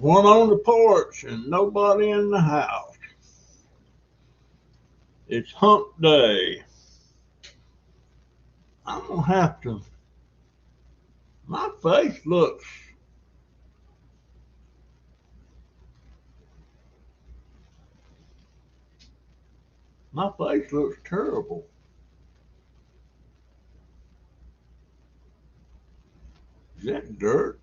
one on the porch and nobody in the house. It's hump day. I'm gonna have to. My face looks. My face looks terrible. Is that dirt?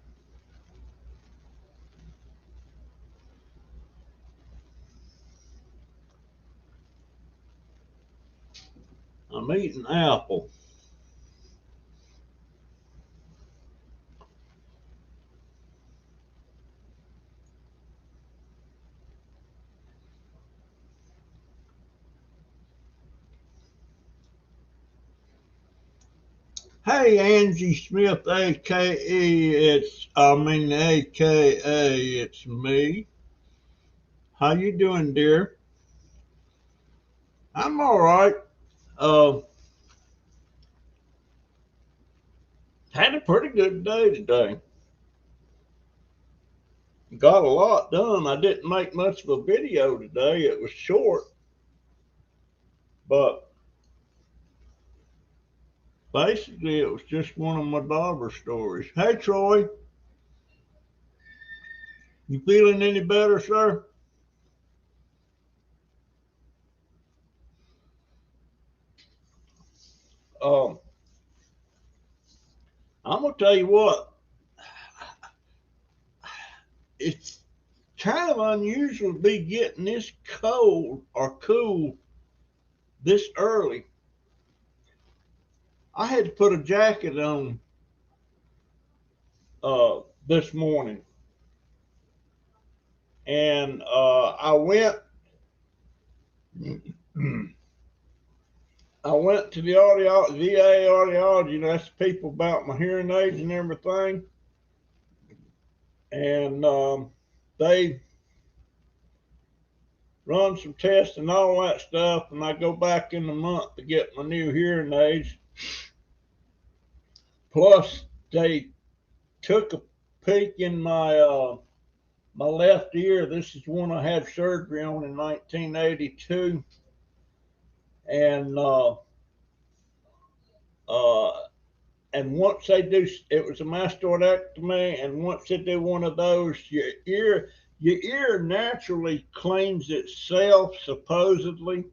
I'm eating apple. Hey, Angie Smith, AKA, AKA, it's me. How you doing, dear? I'm all right. Uh, Had a pretty good day today. Got a lot done. I didn't make much of a video today. It was short, but basically it was just one of my dauber stories. Hey, Troy, you feeling any better, sir? Um, I'm gonna tell you what. It's kind of unusual to be getting this cold or cool this early. I had to put a jacket on this morning, and I went. I went to the VA audiology, and asked people about my hearing aids and everything, and they run some tests and all that stuff, and I go back in a month to get my new hearing aids. Plus, they took a peek in my left ear. This is one I had surgery on in 1982, and uh, and once they do, it was a mastoidectomy, and once they do one of those, your ear naturally cleans itself, supposedly,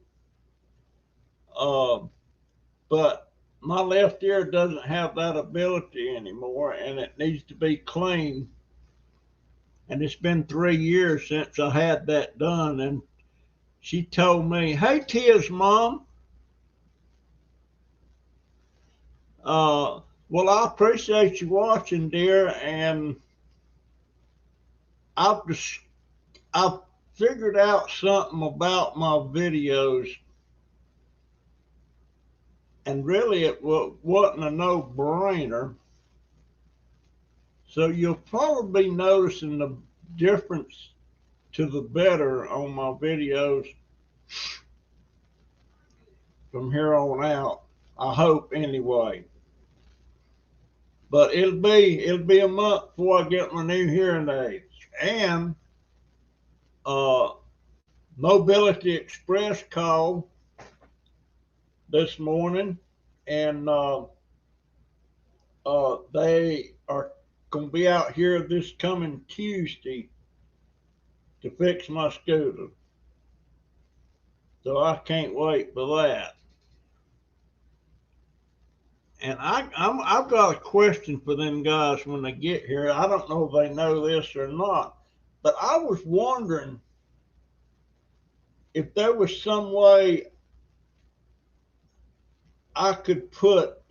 uh, but my left ear doesn't have that ability anymore, and it needs to be cleaned. And it's been 3 years since I had that done, and she told me, "Hey, Tia's mom, well, I appreciate you watching, dear, and I've just I've figured out something about my videos, and really it wasn't a no-brainer. So you'll probably be noticing the difference to the better on my videos from here on out. I hope anyway. But it'll be a month before I get my new hearing aids. And uh, Mobility Express called this morning, and they are going to be out here this coming Tuesday to fix my scooter. So I can't wait for that. And I've got a question for them guys when they get here. I don't know if they know this or not, but I was wondering if there was some way I could put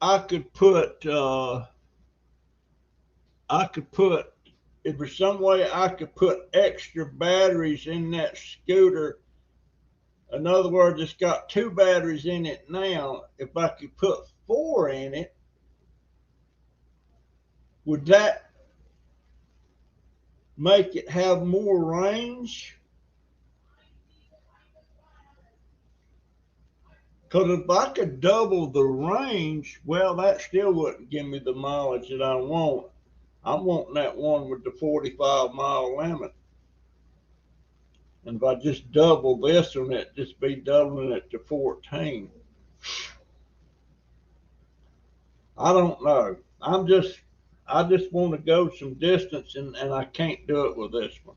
I could put I could put if there's some way I could put extra batteries in that scooter. In other words, it's got 2 batteries in it now. If I could put 4 in it, would that make it have more range? Because if I could double the range, well, that still wouldn't give me the mileage that I want. I'm wanting that one with the 45-mile limit. And if I just double this one, it just be doubling it to 14. I don't know. I just want to go some distance, and I can't do it with this one.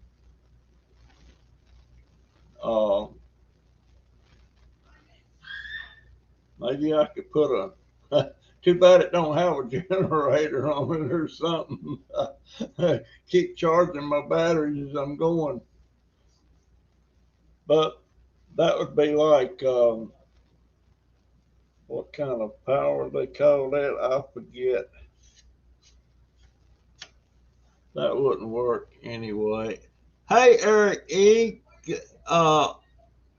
Uh, Maybe I could put a. Too bad it don't have a generator on it or something. Keep charging my batteries as I'm going. But that would be like what kind of power they call that? I forget. That wouldn't work anyway. Hey, Eric E.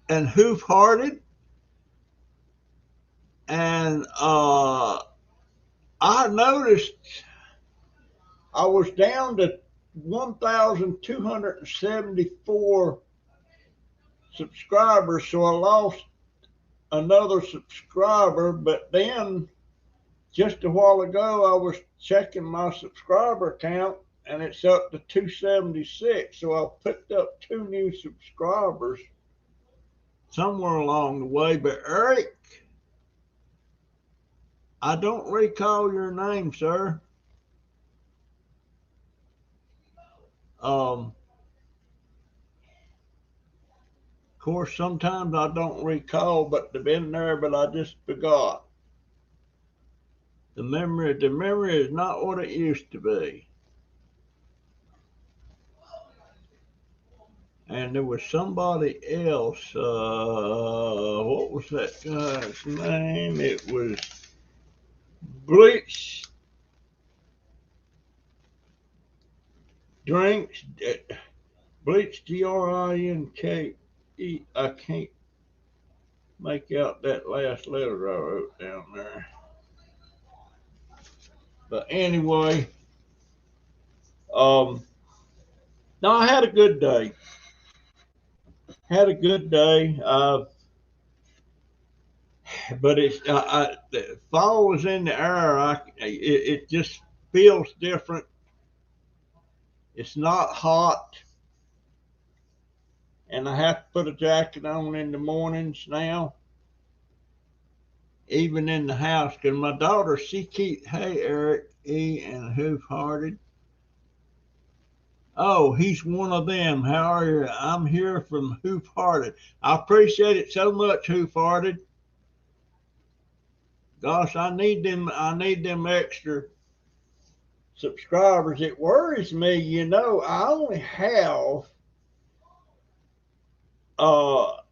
And Hoof Hearted. And I noticed I was down to 1,274 subscribers, so I lost another subscriber. But then just a while ago, I was checking my subscriber count and it's up to 276. So I picked up 2 new subscribers somewhere along the way. But Eric, I don't recall your name, sir. Of course, sometimes I don't recall, but they've been there, but I just forgot. The memory is not what it used to be. And there was somebody else. What was that guy's name? It was Bleach Drinks. Bleach DRINKE. I can't make out that last letter I wrote down there. But anyway, no, I had a good day. Had a good day. But it's the fall is in the air. It just feels different. It's not hot, and I have to put a jacket on in the mornings now, even in the house, because my daughter, she keeps, hey, Eric E. and Hoof Hearted. Oh, he's one of them. How are you? I'm here from Hoof Hearted. I appreciate it so much, Hoof Hearted. Gosh, I need them. I need them extra subscribers. It worries me, I only have out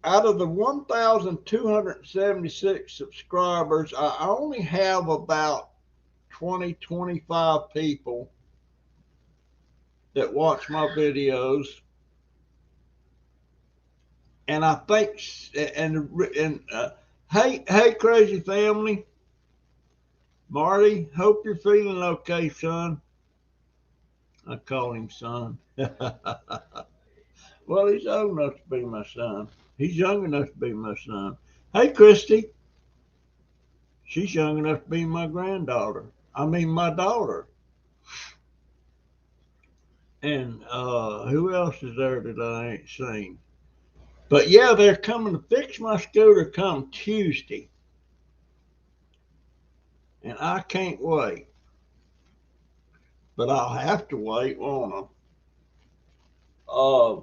of the 1,276 subscribers, I only have about 20, 25 people that watch my videos. And I think, hey, crazy family, Marty, hope you're feeling okay, son. I call him son. Well, he's old enough to be my son. He's young enough to be my son. Hey, Christy. She's young enough to be my granddaughter. I mean, my daughter. And who else is there that I ain't seen? But yeah, they're coming to fix my scooter come Tuesday. And I can't wait. But I'll have to wait, won't I?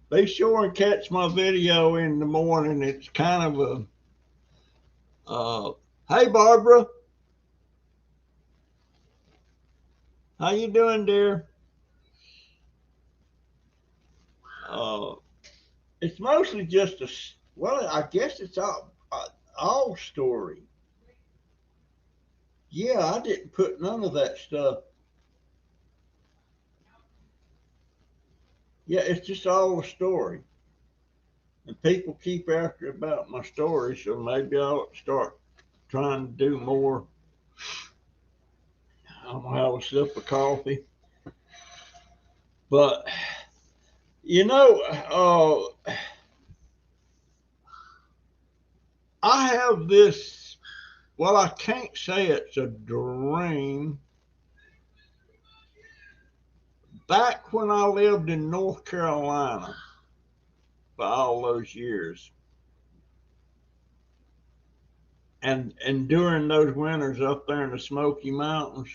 Be sure and catch my video in the morning. It's kind of hey, Barbara. How you doing, dear? It's mostly just I guess it's all story. Yeah, I didn't put none of that stuff. Yeah, it's just all a story. And people keep after about my story, so maybe I'll start trying to do more. I'm gonna have a sip of coffee. But I have this well, I can't say it's a dream. Back when I lived in North Carolina for all those years, and during those winters up there in the Smoky Mountains,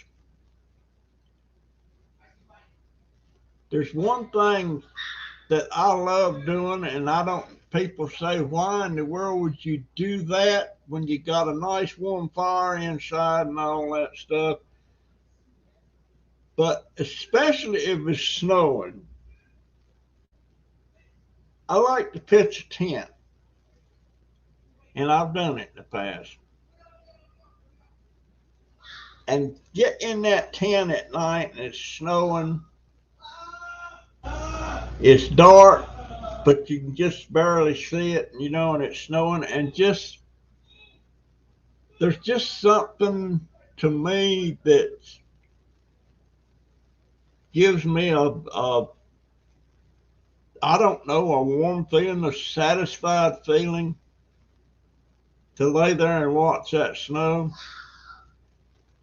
there's one thing that I love doing, and I don't. People say, why in the world would you do that when you got a nice warm fire inside and all that stuff? But especially if it's snowing, I like to pitch a tent, and I've done it in the past. And get in that tent at night, and it's snowing. It's dark, but you can just barely see it, you know, and it's snowing, and just there's just something to me that gives me a I don't know, a warm feeling, a satisfied feeling to lay there and watch that snow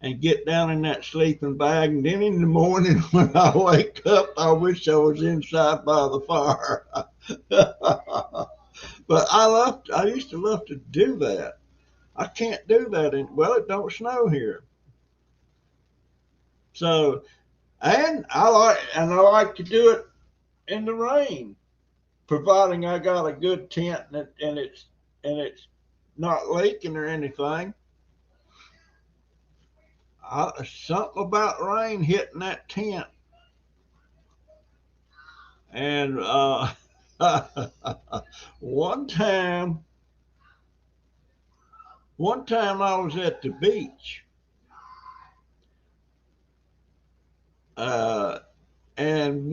and get down in that sleeping bag. And then in the morning when I wake up, I wish I was inside by the fire. But I used to love to do that. I can't do that. Well, it don't snow here. So, and I like to do it in the rain, providing I got a good tent and it's not leaking or anything. Something about rain hitting that tent. And one time, I was at the beach, and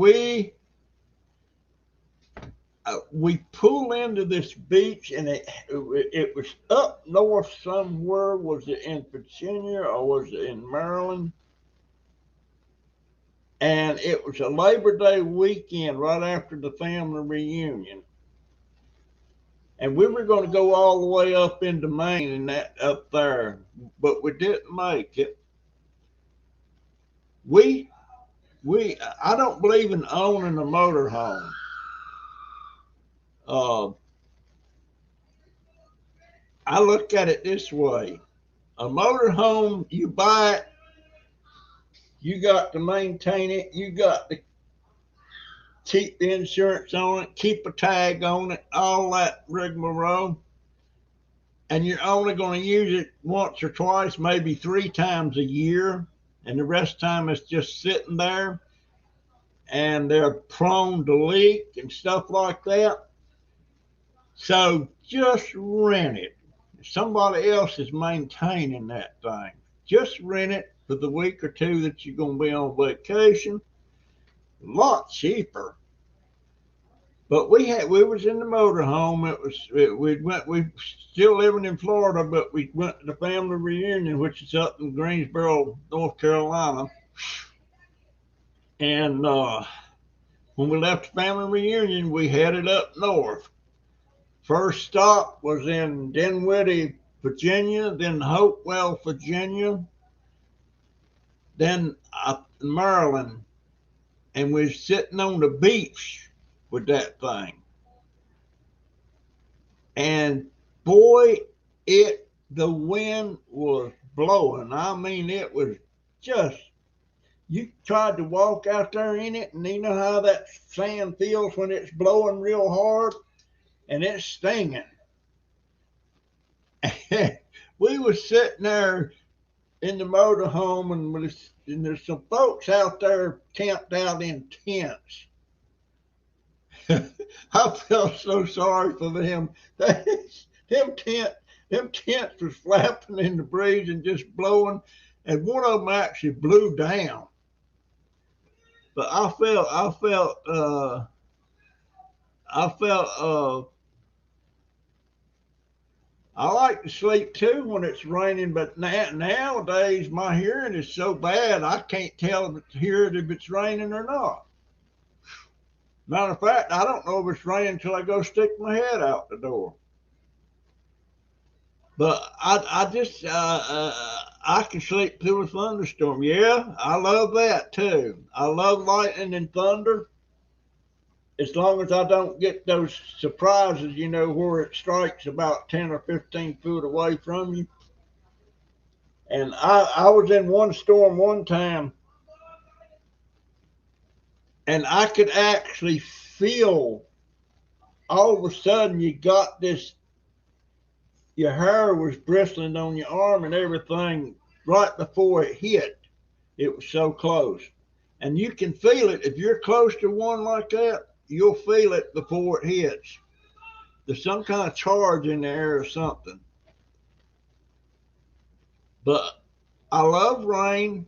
we pull into this beach, and it was up north somewhere. Was it in Virginia or was it in Maryland? And it was a Labor Day weekend right after the family reunion. And we were going to go all the way up into Maine and that up there, but we didn't make it. We I don't believe in owning a motorhome. Uh, I look at it this way: a motorhome, you buy it, you got to maintain it, you got to keep the insurance on it, keep a tag on it, all that rigmarole. And you're only going to use it once or twice, maybe 3 times a year, and the rest of the time it's just sitting there, and they're prone to leak and stuff like that. So just rent it. Somebody else is maintaining that thing. Just rent it for the week or two that you're going to be on vacation. A lot cheaper. But we was in the motorhome. We still living in Florida, but we went to the family reunion, which is up in Greensboro, North Carolina. And when we left the family reunion, we headed up north. First stop was in Dinwiddie, Virginia, then Hopewell, Virginia, then up in Maryland, and we was sitting on the beach with that thing. And boy, the wind was blowing. I mean, it was just, you tried to walk out there in it, and you know how that sand feels when it's blowing real hard and it's stinging. We was sitting there in the motorhome, and there's some folks out there camped out in tents. I felt so sorry for them. Them tents was flapping in the breeze and just blowing, and one of them actually blew down. But I like to sleep too when it's raining, but nowadays my hearing is so bad I can't tell if it's raining or not. Matter of fact, I don't know if it's raining until I go stick my head out the door. But I can sleep through a thunderstorm. Yeah, I love that too. I love lightning and thunder as long as I don't get those surprises, where it strikes about 10 or 15 feet away from you. And I was in one storm one time, and I could actually feel all of a sudden you got this, your hair was bristling on your arm and everything right before it hit. It was so close. And you can feel it. If you're close to one like that, you'll feel it before it hits. There's some kind of charge in the air or something. But I love rain.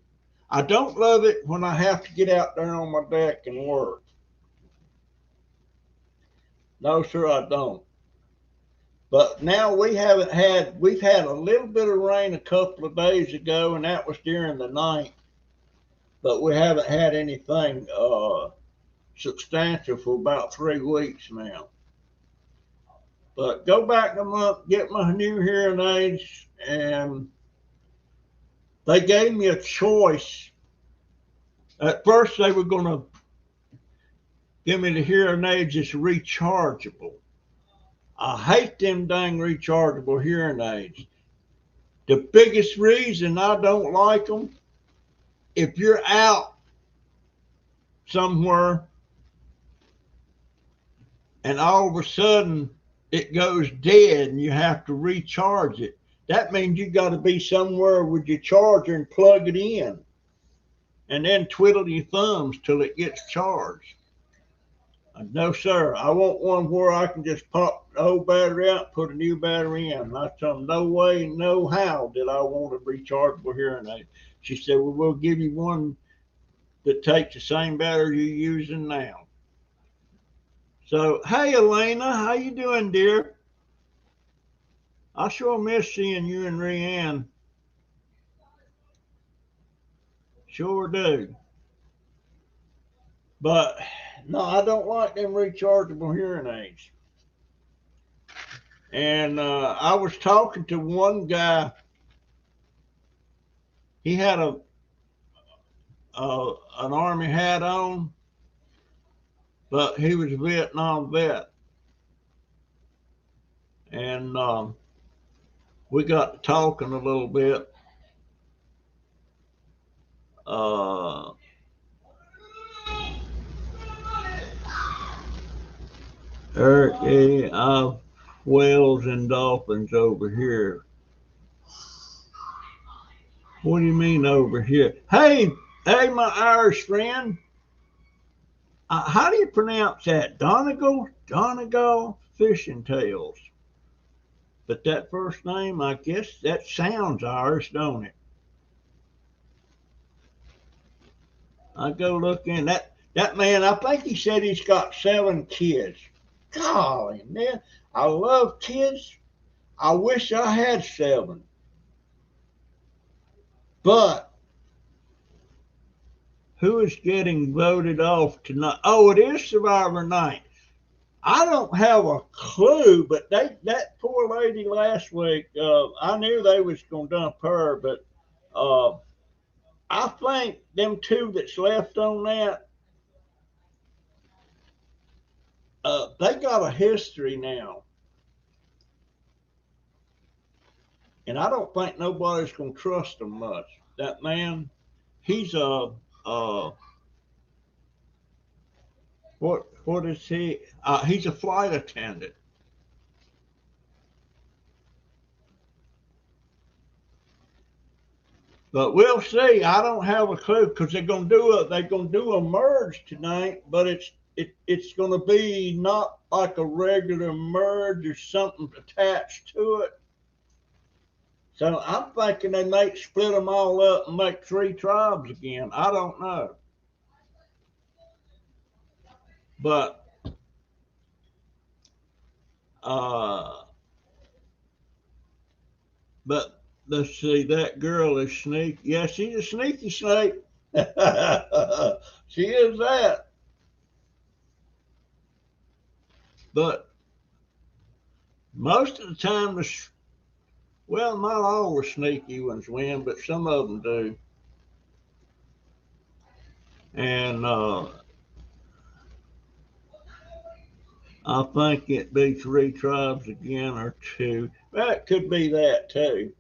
I don't love it when I have to get out there on my deck and work. No, sir, I don't. But now we've had a little bit of rain a couple of days ago, and that was during the night. But we haven't had anything substantial for about 3 weeks now. But go back a month, get my new hearing aids, and they gave me a choice. At first, they were going to give me the hearing aids that's rechargeable. I hate them dang rechargeable hearing aids. The biggest reason I don't like them, if you're out somewhere and all of a sudden it goes dead and you have to recharge it, that means you got to be somewhere with your charger and plug it in and then twiddle your thumbs till it gets charged. No, sir. I want one where I can just pop the old battery out, put a new battery in. And I told them, no way, no how did I want a rechargeable hearing aid. She said, well, we'll give you one that takes the same battery you're using now. So, hey, Elena, how you doing, dear? I sure miss seeing you and Rianne. Sure do. But, no, I don't like them rechargeable hearing aids. And I was talking to one guy. He had an Army hat on, but he was a Vietnam vet. And we got to talking a little bit. Eric A. Whales and dolphins over here. What do you mean over here? Hey, my Irish friend. How do you pronounce that? Donegal? Donegal Fishing Tails. But that first name, I guess that sounds Irish, don't it? I go look in that man. I think he said he's got 7 kids. Golly, man, I love kids. I wish I had 7. But who is getting voted off tonight? Oh, it is Survivor Night. I don't have a clue, but that poor lady last week, I knew they was going to dump her, but I think them 2 that's left on that, they got a history now. And I don't think nobody's going to trust them much. That man, he's what is he? He's a flight attendant. But we'll see. I don't have a clue because they're gonna do a merge tonight, but it's gonna be not like a regular merge or something attached to it. So I'm thinking they might split them all up and make 3 tribes again. I don't know. But but let's see, that girl is sneaky. Yeah, she's a sneaky snake. She is that. But most of the time, Well, not all the sneaky ones win, but some of them do. And I think it'd be 3 tribes again or 2. Well, it could be that too.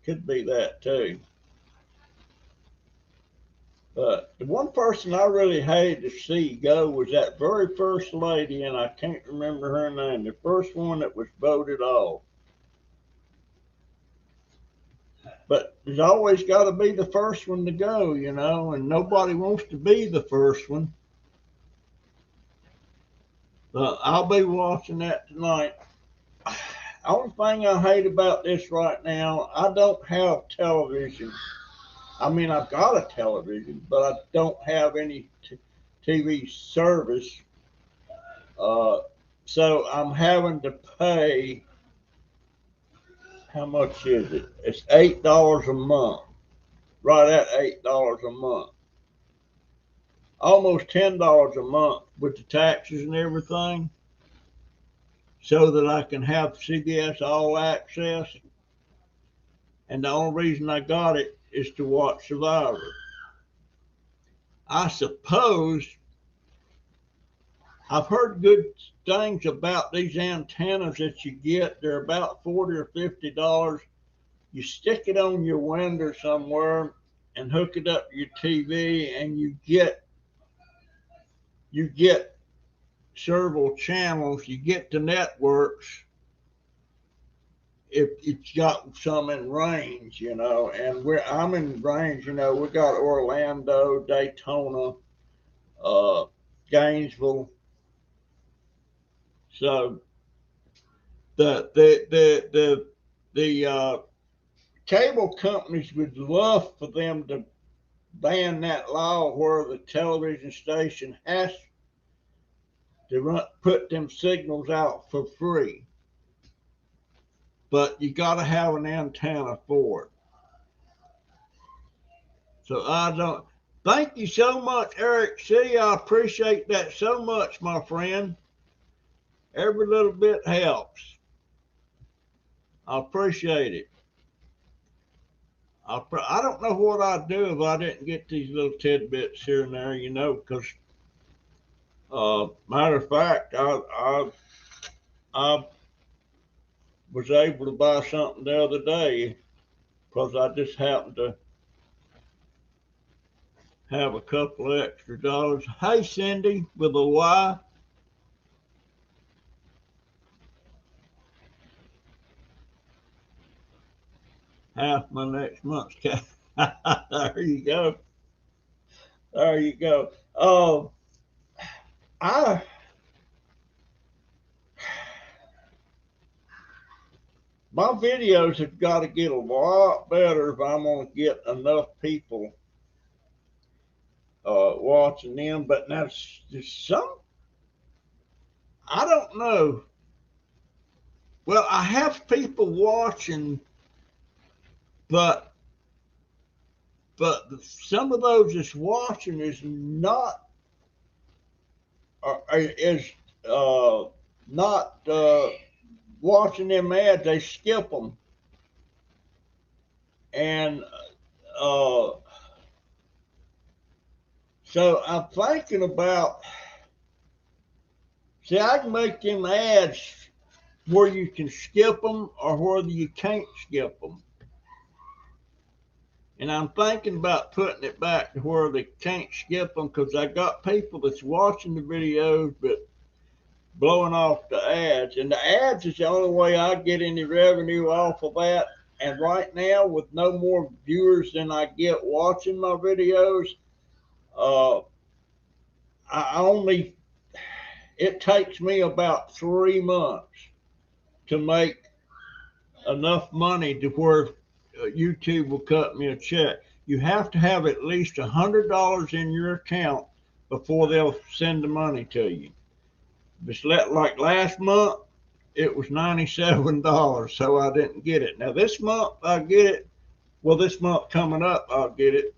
Could be that too. But the one person I really hated to see go was that very first lady, and I can't remember her name, the first one that was voted off. But there's always got to be the first one to go, you know, and nobody wants to be the first one. But I'll be watching that tonight. Only thing I hate about this right now, I don't have television. I mean, I've got a television, but I don't have any TV service. So I'm having to pay. How much is it? It's $8 a month. Right at $8 a month. Almost $10 a month with the taxes and everything, so that I can have CBS All Access. And the only reason I got it is to watch Survivor. I suppose I've heard good things about these antennas that you get. They're about $40 or $50. You stick it on your window somewhere and hook it up to your TV, and you get several channels. You get the networks if it's got some in range, you know. And I'm in range, you know. We got Orlando, Daytona, Gainesville. So the cable companies would love for them to ban that law where the television station has to put them signals out for free. But you got to have an antenna for it. So I don't. Thank you so much, Eric C. I appreciate that so much, my friend. Every little bit helps. I appreciate it. I don't know what I'd do if I didn't get these little tidbits here and there, you know, because, matter of fact, I was able to buy something the other day because I just happened to have a couple of extra dollars. Hey, Cindy, with a Y. Half my next month's cash. There you go. There you go. I My videos have got to get a lot better if I'm going to get enough people watching them. But now some, I don't know. Well, I have people watching, but some of those that's watching is not not watching them ads. They skip them, and so I'm thinking about. See, I can make them ads where you can skip them or whether you can't skip them. And I'm thinking about putting it back to where they can't skip them, because I got people that's watching the videos but blowing off the ads. And the ads is the only way I get any revenue off of that. And right now, with no more viewers than I get watching my videos, it takes me about 3 months to make enough money to where YouTube will cut me a check. You have to have at least $100 in your account before they'll send the money to you. Just like last month, it was $97, so I didn't get it. Now this month I'll get it. Well, this month coming up, I'll get it.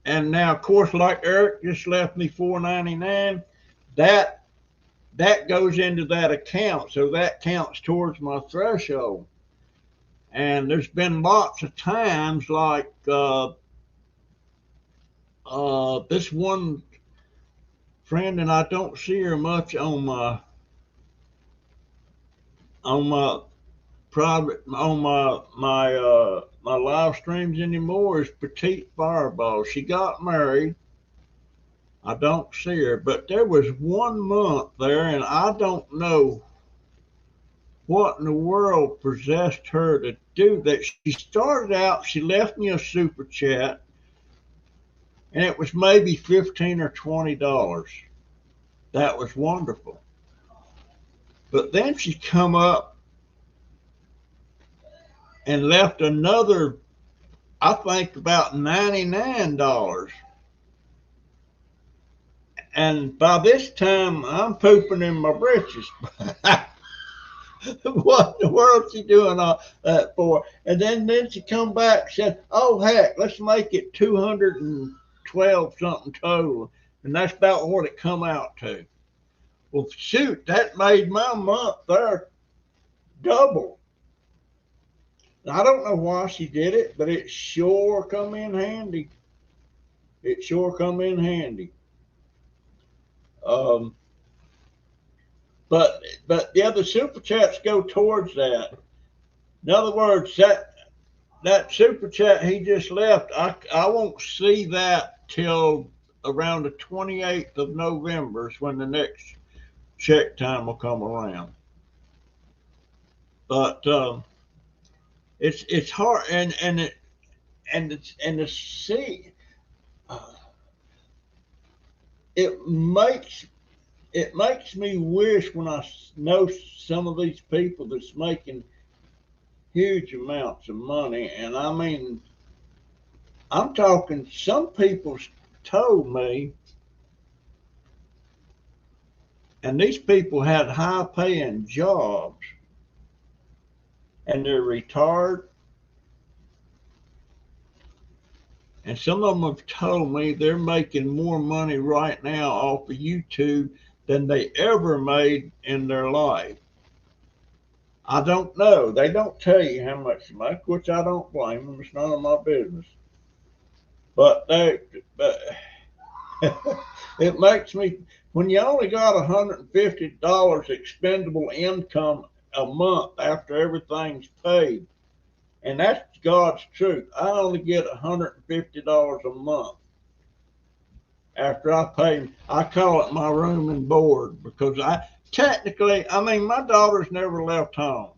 And now, of course, like Eric just left me $4.99. that goes into that account, so that counts towards my threshold. And there's been lots of times like this one friend, and I don't see her much on my private on my live streams anymore, is Petite Fireball. She got married. I don't see her, but there was 1 month there, and I don't know what in the world possessed her to do that. She started out, she left me a super chat, and it was maybe $15 or $20. That was wonderful. But then she come up and left another, I think about $99. And by this time, I'm pooping in my britches. What in the world is she doing all that for? And then she come back and said, oh, heck, let's make it 212 something total. And that's about what it come out to. Well, shoot, that made my month there double. I don't know why she did it, but it sure come in handy. It sure come in handy. But yeah, the super chats go towards that. In other words, that super chat he just left, I won't see that till around the 28th of November is when the next check time will come around. But it's hard, and to see, it makes me wish when I know some of these people that's making huge amounts of money, and I mean, I'm talking, some people told me, and these people had high paying jobs, and they're retired. And some of them have told me they're making more money right now off of YouTube than they ever made in their life. I don't know. They don't tell you how much to make, which I don't blame them. It's none of my business. But it makes me, when you only got $150 expendable income a month after everything's paid, and that's God's truth. I only get $150 a month after I pay. I call it my room and board, because I mean, my daughter's never left home,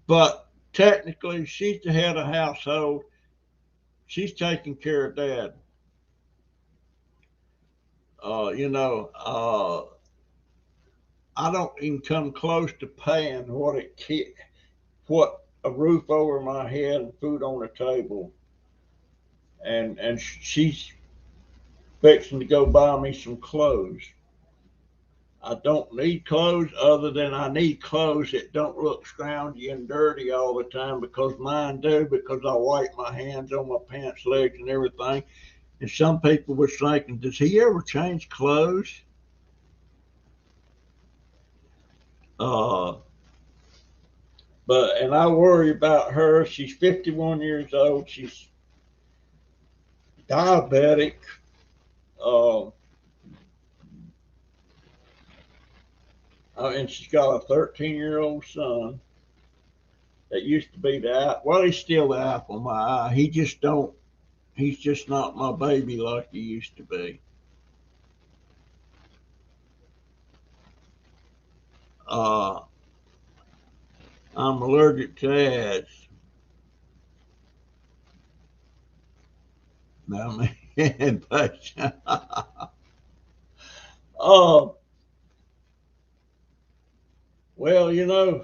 but technically she's the head of household. She's taking care of Dad. I don't even come close to paying what a roof over my head and food on the table, and she's fixing to go buy me some clothes. I don't need clothes, other than I need clothes that don't look scroungy and dirty all the time, because mine do, because I wipe my hands on my pants legs and everything. And some people were thinking, does he ever change clothes? And I worry about her. She's 51 years old. She's diabetic. And she's got a 13-year-old son that used to be he's still the apple of my eye. He's just not my baby like he used to be. I'm allergic to ads. No, man, but well,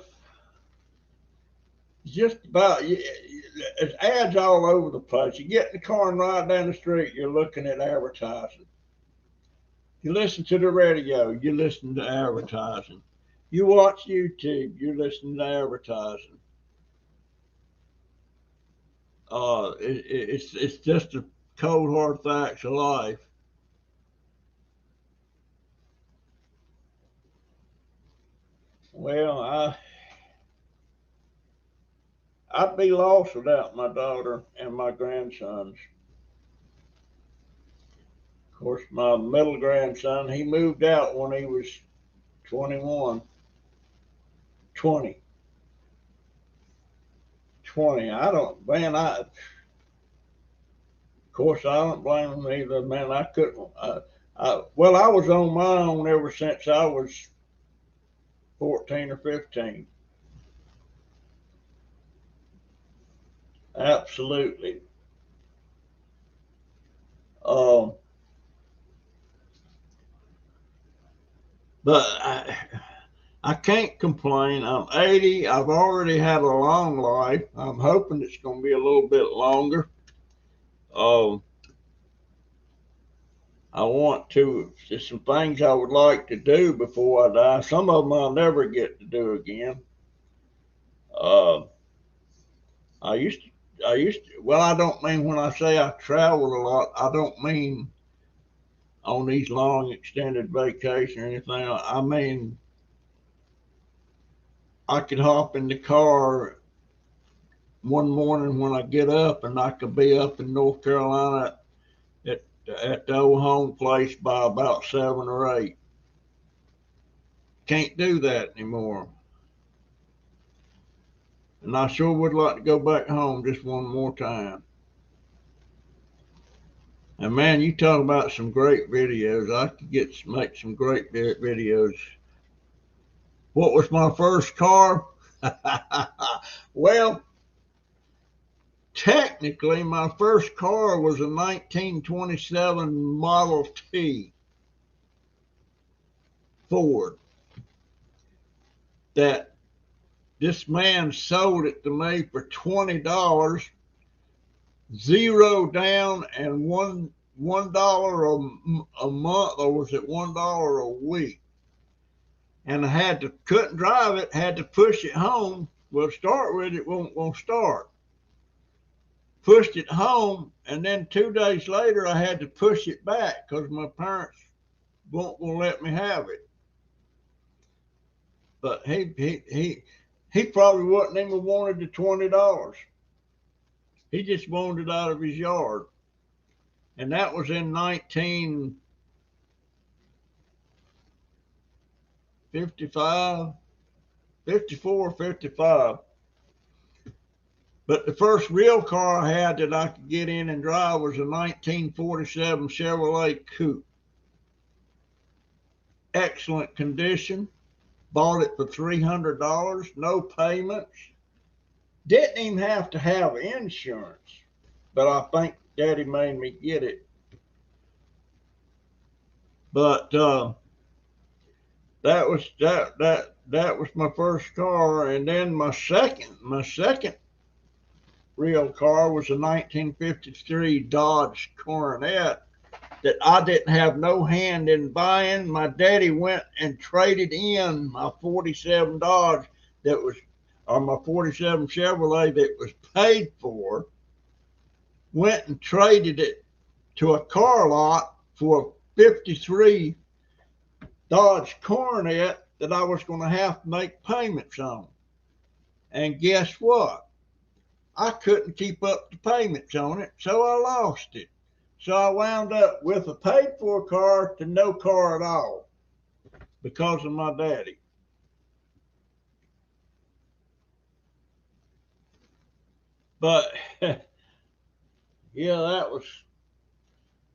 just about, there's ads all over the place. You get in the car and ride down the street, you're looking at advertising. You listen to the radio, you listen to advertising. You watch YouTube, you listen to advertising. It's just the cold hard facts of life. Well, I'd be lost without my daughter and my grandsons. Of course, my middle grandson, he moved out when he was 21, 20, 20. I don't, man, of course, I don't blame him either, man. I couldn't, well, I was on my own ever since I was 14 or 15. Absolutely. Um, but I can't complain. I'm 80. I've already had a long life. I'm hoping it's going to be a little bit longer. Um, I want to. There's some things I would like to do before I die. Some of them I'll never get to do again. Uh, I used to. Well, I don't mean when I say I traveled a lot. I don't mean on these long extended vacations or anything. I mean I could hop in the car one morning when I get up, and I could be up in North Carolina at the old home place by about 7 or 8. Can't do that anymore. And I sure would like to go back home just one more time. And man, you talk about some great videos. I could make some great videos. What was my first car? Well, technically, my first car was a 1927 Model T Ford that this man sold it to me for $20, zero down, and $1 a month, or was it $1 a week? And I couldn't drive it, had to push it home. Well, start with it won't start. Pushed it home, and then 2 days later I had to push it back because my parents won't let me have it. But he probably wouldn't even wanted the $20. He just wanted it out of his yard. And that was in 1955, 54, 55. But the first real car I had that I could get in and drive was a 1947 Chevrolet Coupe. Excellent condition. Bought it for $300, no payments. Didn't even have to have insurance, but I think Daddy made me get it. But that was my first car, and then my second real car was a 1953 Dodge Coronet that I didn't have no hand in buying. My daddy went and traded in my 47 Dodge or my 47 Chevrolet that was paid for, went and traded it to a car lot for a 53 Dodge Coronet that I was going to have to make payments on. And guess what? I couldn't keep up the payments on it, so I lost it. So I wound up with a paid for car to no car at all because of my daddy. But yeah, that was,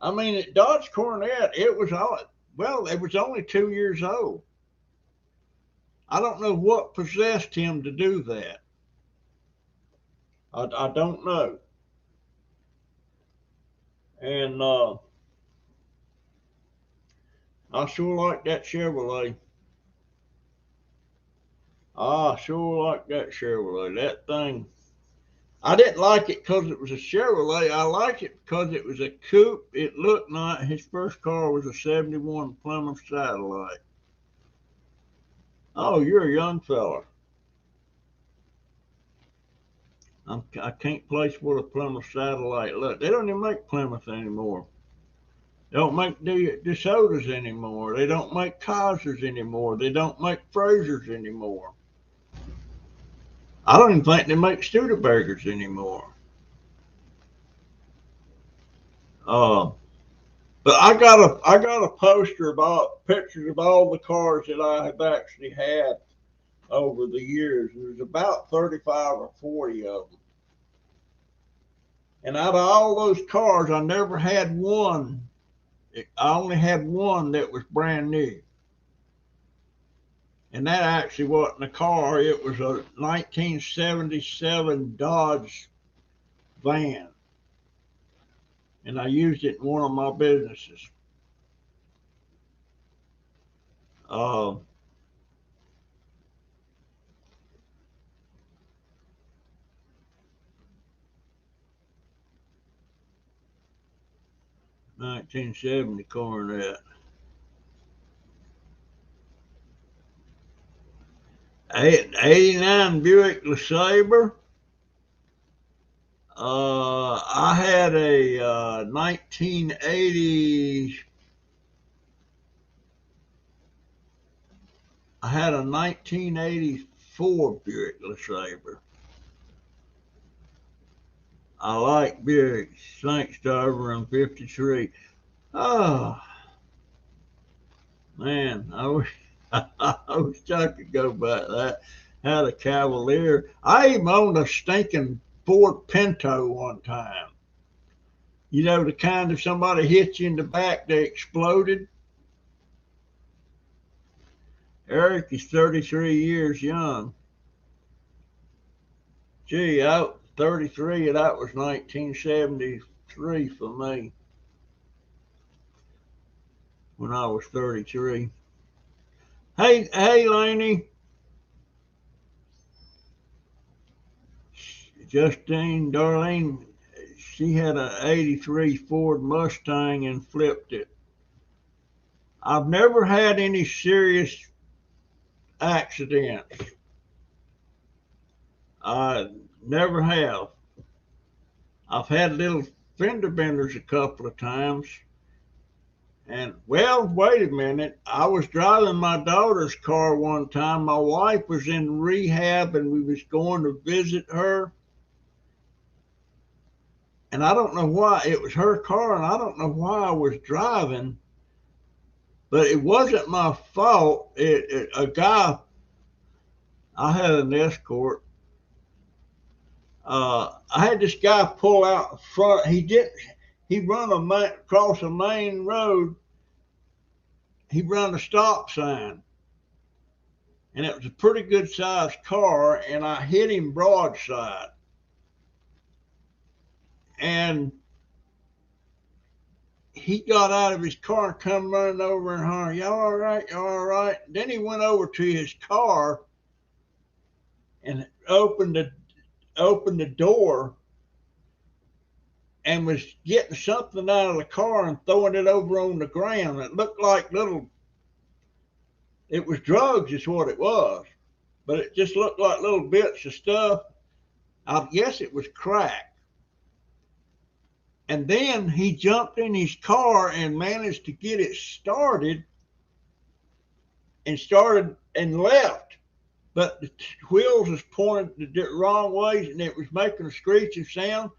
I mean, Dodge Coronet, it was only 2 years old. I don't know what possessed him to do that. I don't know. And I sure like that Chevrolet. I sure like that Chevrolet. That thing, I didn't like it because it was a Chevrolet. I liked it because it was a coupe. It looked nice. His first car was a 71 Plymouth Satellite. Oh, you're a young fella. I can't place what a Plymouth Satellite look. They don't even make Plymouth anymore. They don't make DeSotas anymore. They don't make Kaisers anymore. They don't make Frasers anymore. I don't even think they make Studebaker's anymore. Uh, but I got a poster about pictures of all the cars that I have actually had over the years. There's about 35 or 40 of them. And out of all those cars, I never had one. I only had one that was brand new. And that actually wasn't a car. It was a 1977 Dodge van. And I used it in one of my businesses. Uh, 1970 Coronet. 89 Buick LeSabre. I had a 1980. I had a 1984 Buick LeSabre. I like Buicks. Thanks, Driver. I'm 53. Oh, man, I wish I could go back to that. Had a Cavalier. I even owned a stinking Ford Pinto one time. You know, the kind if somebody hit you in the back, they exploded. Eric is 33 years young. Gee, I was 33, and that was 1973 for me when I was 33. Hey, Laney. Justine, Darlene, she had an 83 Ford Mustang and flipped it. I've never had any serious accidents. I never have. I've had little fender benders a couple of times. And, well, wait a minute. I was driving my daughter's car one time. My wife was in rehab and we was going to visit her. And I don't know why. It was her car and I don't know why I was driving. But it wasn't my fault. A guy, I had an escort. I had this guy pull out in front. He run across a main road. He run a stop sign. And it was a pretty good sized car. And I hit him broadside. And he got out of his car and come running over and hollering, "You all right? You all right?" Then he went over to his car and opened the door and was getting something out of the car and throwing it over on the ground. It looked like it was drugs is what it was, but it just looked like little bits of stuff. I guess it was crack. And then he jumped in his car and managed to get it started and left. But the wheels was pointed the wrong ways and it was making a screeching sound.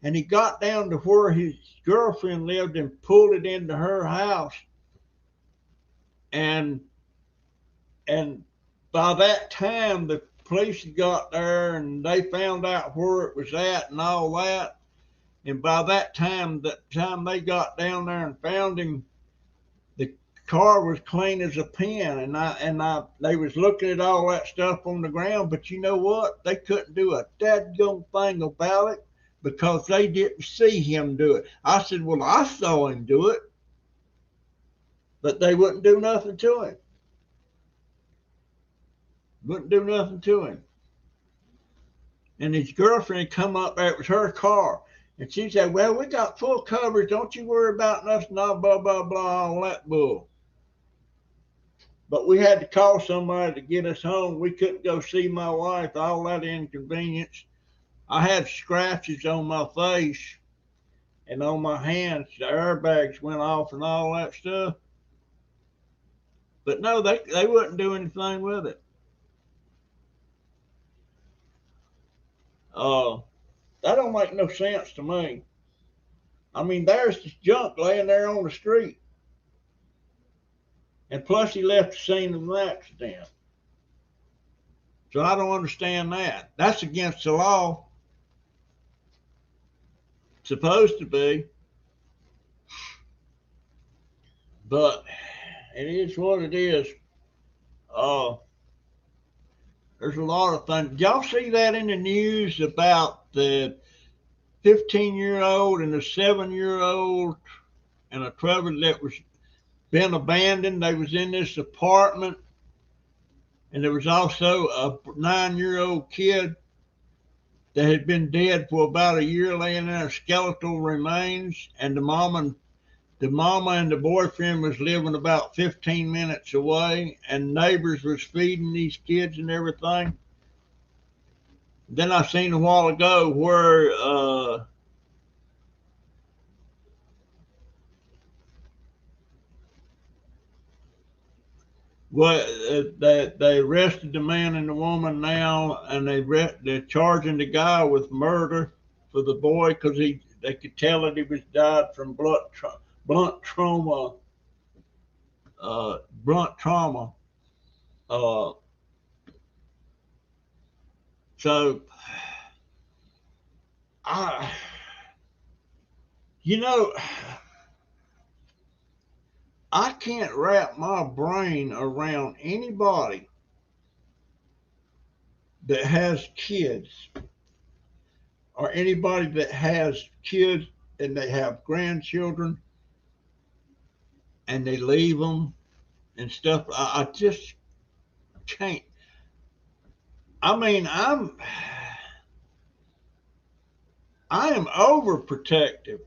And he got down to where his girlfriend lived and pulled it into her house. And by that time, the police got there and they found out where it was at and all that. And by that time they got down there and found him, the car was clean as a pin. And they was looking at all that stuff on the ground. But you know what? They couldn't do a dadgum thing about it because they didn't see him do it. I said, well, I saw him do it. But they wouldn't do nothing to him. Wouldn't do nothing to him. And his girlfriend come up there. It was her car. And she said, well, we got full coverage. Don't you worry about nothing, blah, blah, blah, blah, all that bull. But we had to call somebody to get us home. We couldn't go see my wife, all that inconvenience. I had scratches on my face. and on my hands, the airbags went off and all that stuff. But no, they wouldn't do anything with it. Uh, that don't make no sense to me. I mean, there's this junk laying there on the street. And plus, he left the scene of an accident. So I don't understand that. That's against the law. Supposed to be. But it is what it is. There's a lot of things. Did y'all see that in the news about the 15-year-old and the 7-year-old and a trailer that was been abandoned? They was in this apartment, and there was also a 9-year-old kid that had been dead for about a year, laying there, skeletal remains, and the mama and the boyfriend was living about 15 minutes away, and neighbors was feeding these kids and everything. Then I seen a while ago where they arrested the man and the woman now, and they're charging the guy with murder for the boy because they could tell that he was died from blunt trauma. Blunt trauma. Uh, so I, you know, I can't wrap my brain around anybody that has kids, or anybody that has kids and they have grandchildren and they leave them and stuff. I just can't. I mean, I am overprotective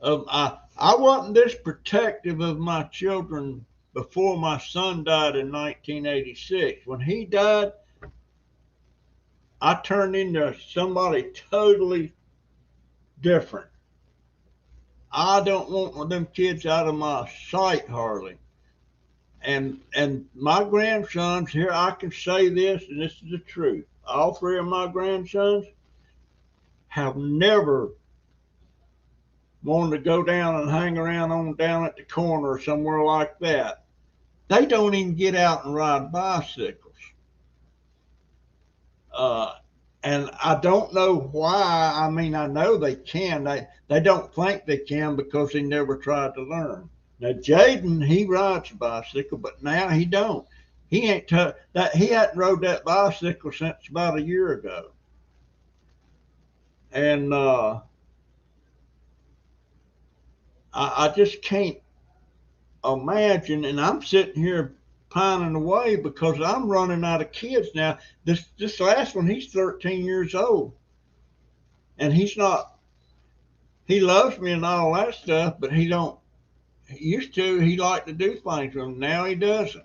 of I wasn't this protective of my children before my son died in 1986. When he died, I turned into somebody totally different. I don't want them kids out of my sight hardly. And my grandsons, here I can say this, and this is the truth. All three of my grandsons have never wanted to go down and hang around on down at the corner or somewhere like that. They don't even get out and ride bicycles. And I don't know why. I mean, I know they can. They don't think they can because they never tried to learn. Now, Jaden, he rides a bicycle, but now he don't. He ain't that. He hadn't rode that bicycle since about a year ago. And I just can't imagine. And I'm sitting here pining away because I'm running out of kids now. This last one, he's 13 years old, and he's not. He loves me and all that stuff, but he don't. He used to. He liked to do things with him. Now he doesn't.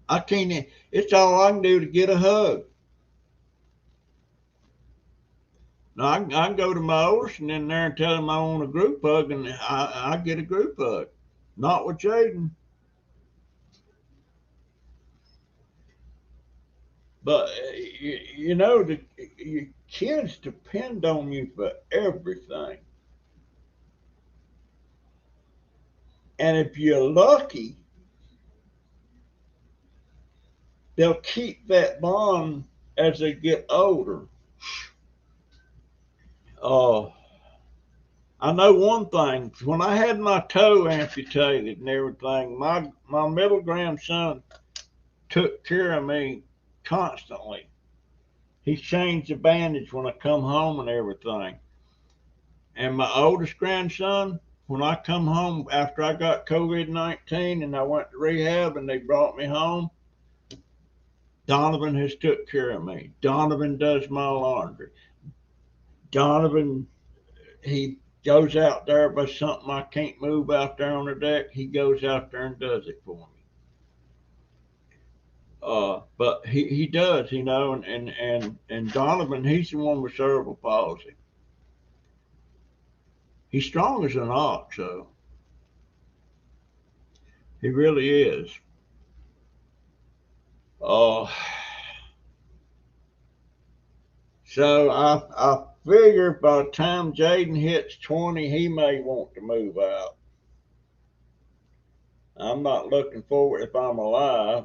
I can't. It's all I can do to get a hug. Now I can go to my oldest and in there and tell him I want a group hug, and I get a group hug. Not with Jaden. But you know, your kids depend on you for everything. And if you're lucky, they'll keep that bond as they get older. Uh, I know one thing. When I had my toe amputated and everything, my middle grandson took care of me constantly. He changed the bandage when I come home and everything. And my oldest grandson, when I come home after I got COVID-19 and I went to rehab and they brought me home, Donovan has took care of me. Donovan does my laundry. Donovan, he goes out there by something I can't move out there on the deck. He goes out there and does it for me. But he does, you know, and Donovan, he's the one with cerebral palsy. He's strong as an ox, so he really is. Uh, so I figure by the time Jaden hits 20, he may want to move out. I'm not looking forward if I'm alive.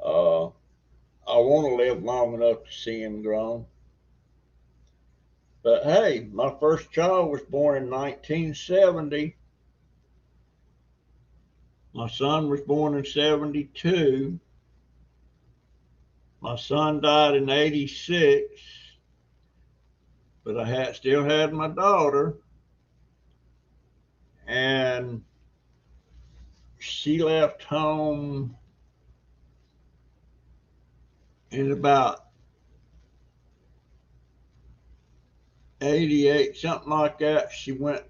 Uh, I want to live long enough to see him grown. But hey, my first child was born in 1970. My son was born in 72. My son died in 86, but I still had my daughter, and she left home in about 88, something like that. She went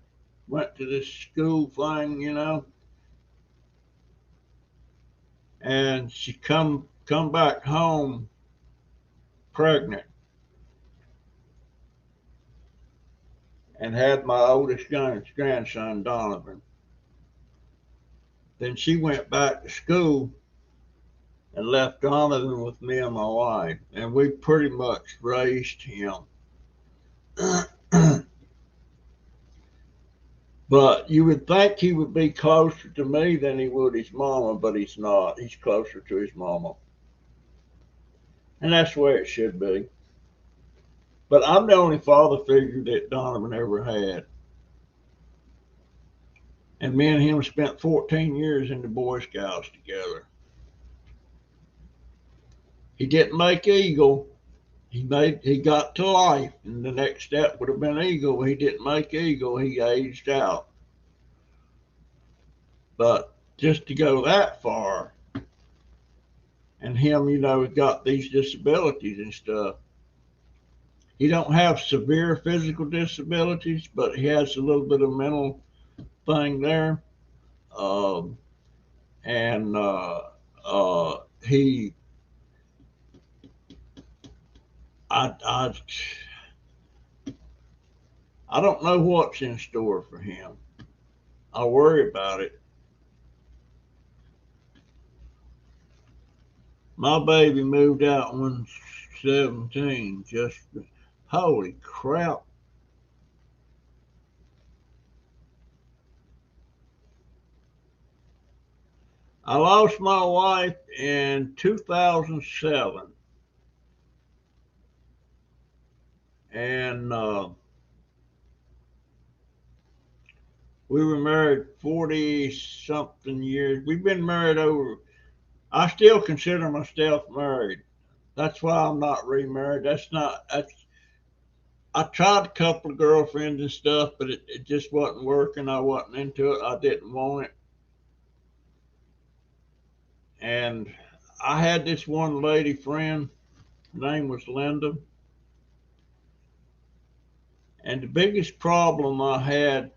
to this school thing, you know, and she come back home pregnant and had my oldest grandson, Donovan. Then she went back to school and left Donovan with me and my wife, and we pretty much raised him. But you would think he would be closer to me than he would his mama, but he's not. He's closer to his mama. And that's the way it should be. But I'm the only father figure that Donovan ever had. And me and him spent 14 years in the Boy Scouts together. He didn't make Eagle. He got to life, and the next step would have been Eagle. He didn't make Eagle. He aged out. But just to go that far, and him, you know, got these disabilities and stuff. He don't have severe physical disabilities, but he has a little bit of mental thing there. Um, and he, I don't know what's in store for him. I worry about it. My baby moved out when 17. Just holy crap. I lost my wife in 2007. And we were married 40 something years. We've been married I still consider myself married. That's why I'm not remarried. I tried a couple of girlfriends and stuff, but it just wasn't working. I wasn't into it. I didn't want it. And I had this one lady friend, her name was Linda. And the biggest problem I had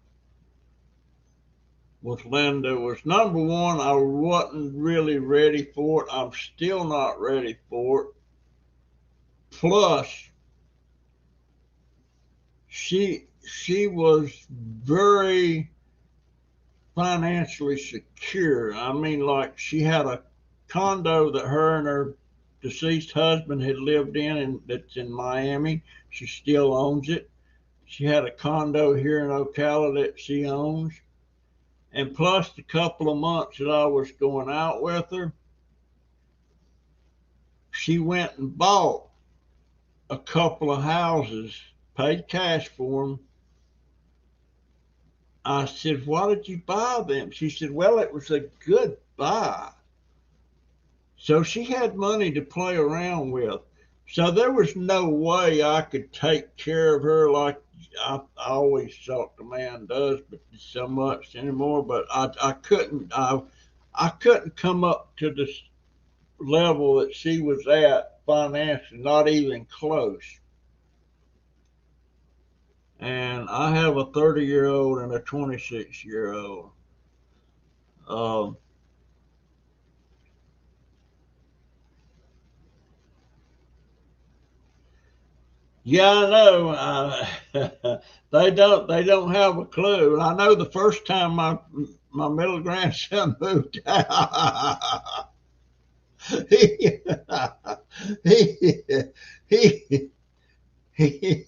with Linda was, number one, I wasn't really ready for it. I'm still not ready for it. Plus, she was very financially secure. I mean, like, she had a condo that her and her deceased husband had lived in, and that's in Miami. She still owns it. She had a condo here in Ocala that she owns. And plus the couple of months that I was going out with her, she went and bought a couple of houses, paid cash for them. I said, why did you buy them? She said, well, it was a good buy. So she had money to play around with. So there was no way I could take care of her like I always thought the man does, but so much anymore. But I couldn't come up to the level that she was at financially, not even close. And I have a 30-year-old and a 26-year-old. Um, Yeah, I know. They don't have a clue. I know the first time my middle grandson moved out, he, he, he, he,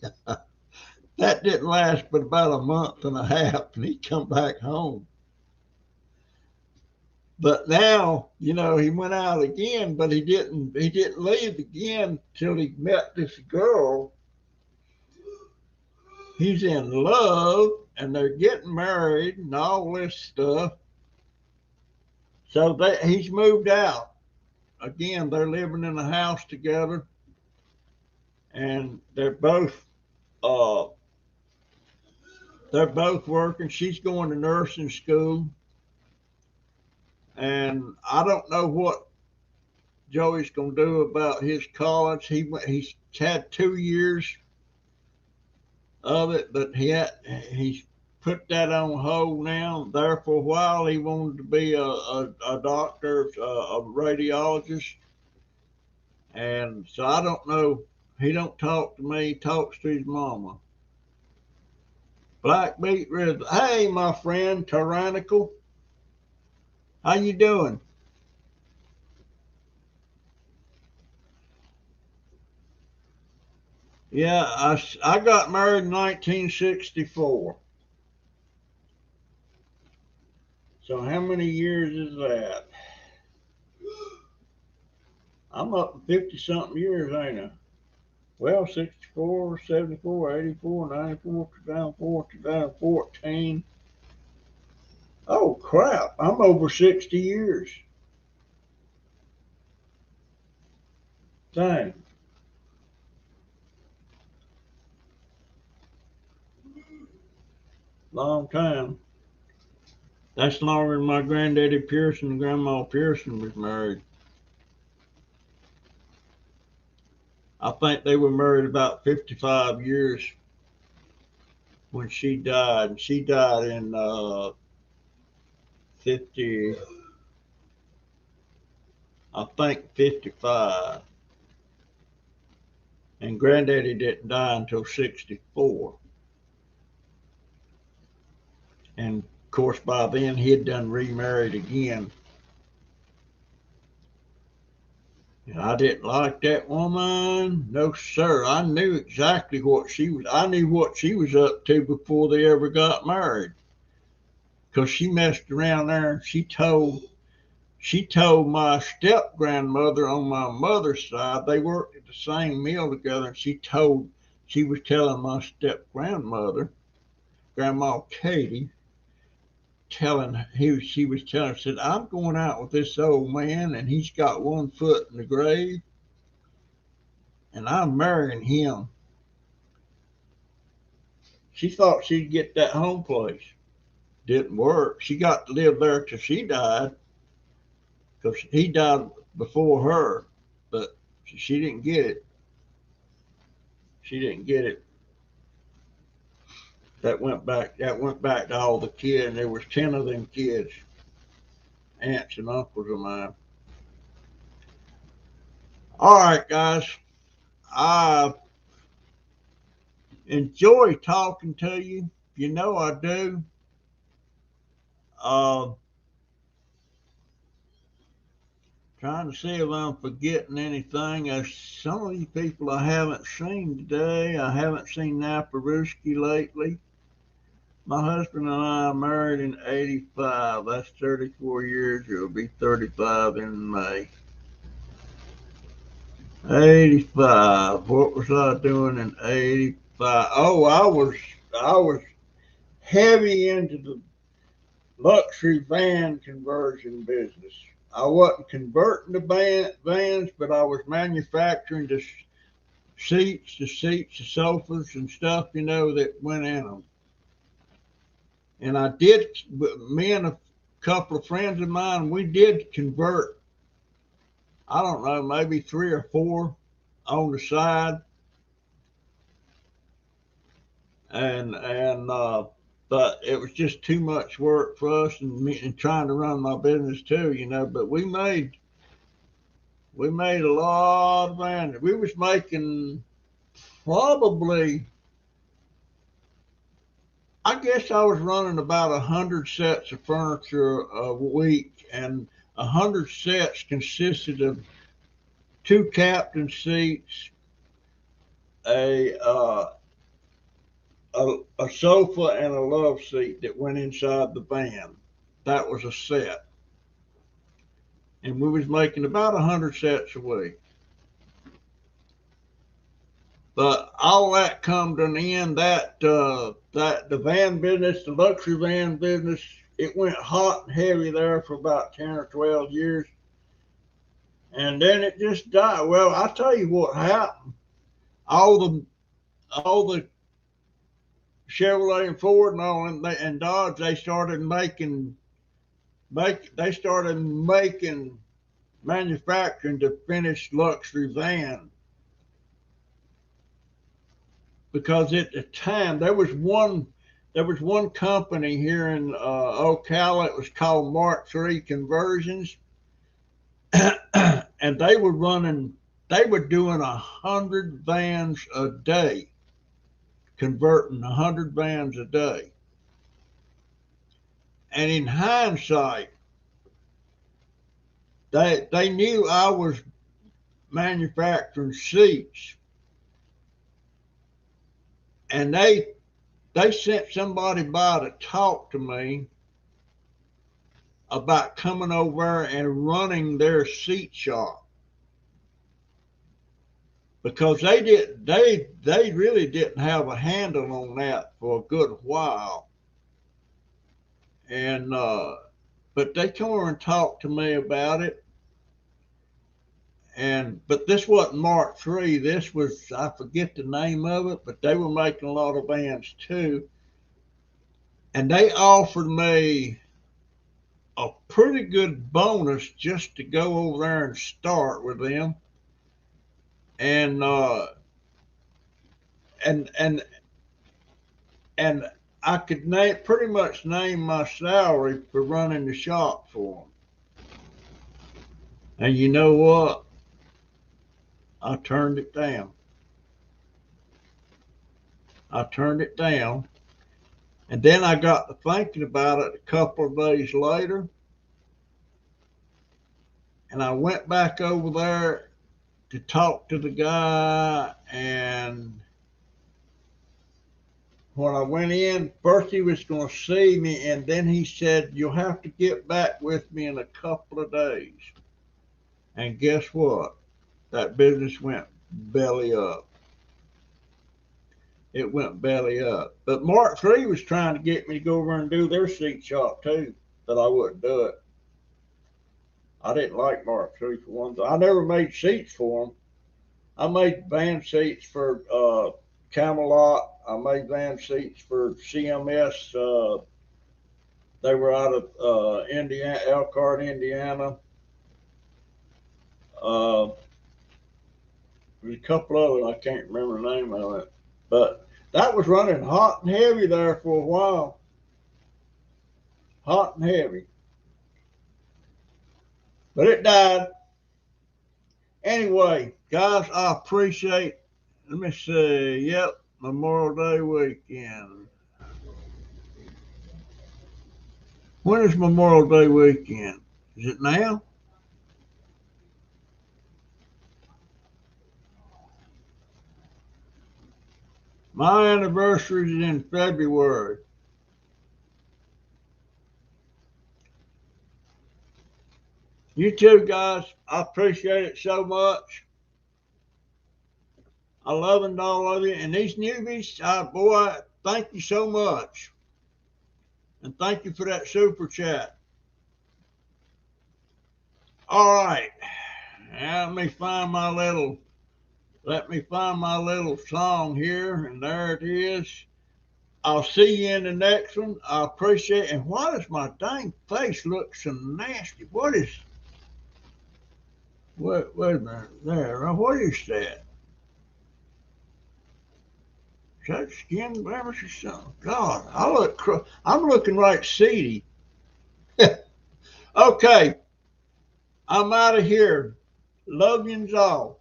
that didn't last but about a month and a half, and he come back home. But now, he went out again, but he didn't leave again till he met this girl. He's in love, and they're getting married and all this stuff. So he's moved out again. They're living in a house together, and uh, they're both working. She's going to nursing school, and I don't know what Joey's going to do about his college. He's had 2 years of it, but he's put that on hold now. There for a while, he wanted to be a doctor, a radiologist, and so I don't know. He don't talk to me. He talks to his mama. Black Beat Rhythm. Hey, my friend, Tyrannical. How you doing? Yeah, I got married in 1964. So how many years is that? I'm up to 50 something years, ain't I? Well, 64, 74, 84, 94, 2004, 2014. Oh, crap. I'm over 60 years. Dang. Long time. That's longer than my granddaddy Pearson and grandma Pearson was married. I think they were married about 55 years when she died. And she died in 50, I think 55. And granddaddy didn't die until 64. And of course, by then he had done remarried again. And I didn't like that woman. No, sir. I knew exactly what she was. I knew what she was up to before they ever got married. Because she messed around there and she told my step grandmother on my mother's side, they worked at the same mill together, and she was telling my step grandmother, Grandma Katie, she was telling her, said, I'm going out with this old man and he's got one foot in the grave and I'm marrying him. She thought she'd get that home place. Didn't work. She got to live there till she died because he died before her, but she didn't get it. She didn't get it. That went back to all the kids, and there was 10 of them kids, aunts and uncles of mine. All right, guys. I enjoy talking to you. You know I do. Uh, Trying to see if I'm forgetting anything. There's some of you people I haven't seen today. I haven't seen Naparuski lately. My husband and I married in '85. That's 34 years. It'll be 35 in May. '85. What was I doing in '85? Oh, I was heavy into the luxury van conversion business. I wasn't converting the vans, but I was manufacturing the sofas, and stuff, that went in them. And I did, me and a couple of friends of mine, we did convert, I don't know, maybe three or four on the side. And but it was just too much work for us, and trying to run my business too. But we made a lot of money. We was making probably, I guess I was running about 100 sets of furniture a week, and 100 sets consisted of two captain seats, a a sofa, and a love seat that went inside the van. That was a set, and we was making about 100 sets a week. But all that come to an end. That the van business, the luxury van business, it went hot and heavy there for about 10 or 12 years, and then it just died. Well, I tell you what happened. All the Chevrolet and Ford and all and Dodge, they started making manufacturing to finish luxury van, because at the time there was one company here in Ocala. It was called Mark III Conversions, and they were doing 100 vans a day, converting 100 vans a day. And in hindsight, they knew I was manufacturing seats, and they sent somebody by to talk to me about coming over and running their seat shop, because they really didn't have a handle on that for a good while. And but they come over and talked to me about it. But this wasn't Mark III. This was, I forget the name of it, but they were making a lot of vans too. And they offered me a pretty good bonus just to go over there and start with them. And and and and I could pretty much name my salary for running the shop for them. And you know what? I turned it down. And then I got to thinking about it a couple of days later, and I went back over there to talk to the guy. And when I went in, first he was going to see me, and then he said, "You'll have to get back with me in a couple of days." And guess what? That business went belly up. It went belly up. But Mark III was trying to get me to go over and do their seat shop too, but I wouldn't do it. I didn't like Mark III for one thing. I never made seats for them. I made van seats for Camelot. I made van seats for CMS. They were out of Indiana, Elkhart, Indiana. There's a couple of them, I can't remember the name of it. But that was running hot and heavy there for a while. Hot and heavy. But it died. Anyway, guys, I appreciate, let me see, yep, Memorial Day weekend. When is Memorial Day weekend? Is it now? My anniversary is in February. You too, guys. I appreciate it so much. I love and all of you. And these newbies, boy, thank you so much. And thank you for that super chat. All right. Now let me find my little song here, and there it is. I'll see you in the next one. I appreciate it. And why does my dang face look so nasty? Wait a minute. There. What is that? Is that skin blemish or something? God, I'm looking right seedy. Okay. I'm out of here. Love yous all.